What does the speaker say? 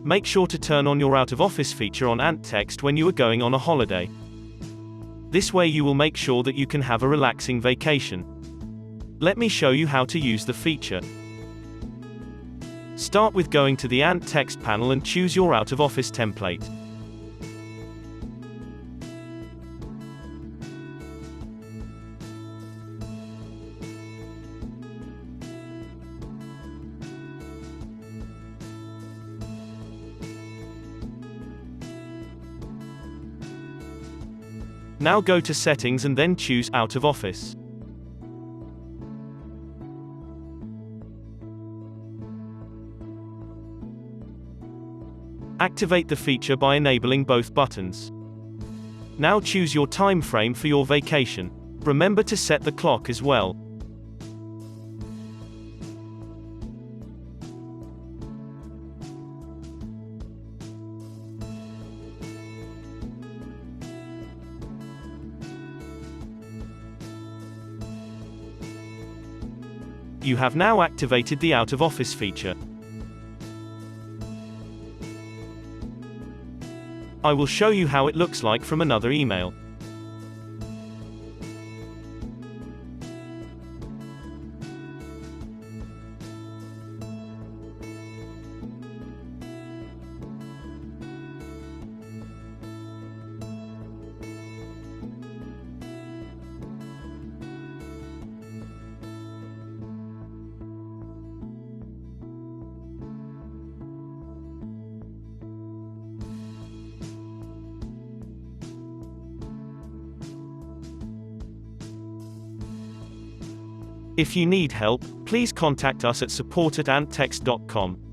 Make sure to turn on your out-of-office feature on Ant Text when you are going on a holiday. This way you will make sure that you can have a relaxing vacation. Let me show you how to use the feature. Start with going to the Ant Text panel and choose your out-of-office template. Now go to Settings and then choose Out of Office. Activate the feature by enabling both buttons. Now choose your time frame for your vacation. Remember to set the clock as well. You have now activated the out-of-office feature. I will show you how it looks like from another email. If you need help, please contact us at support@anttext.com.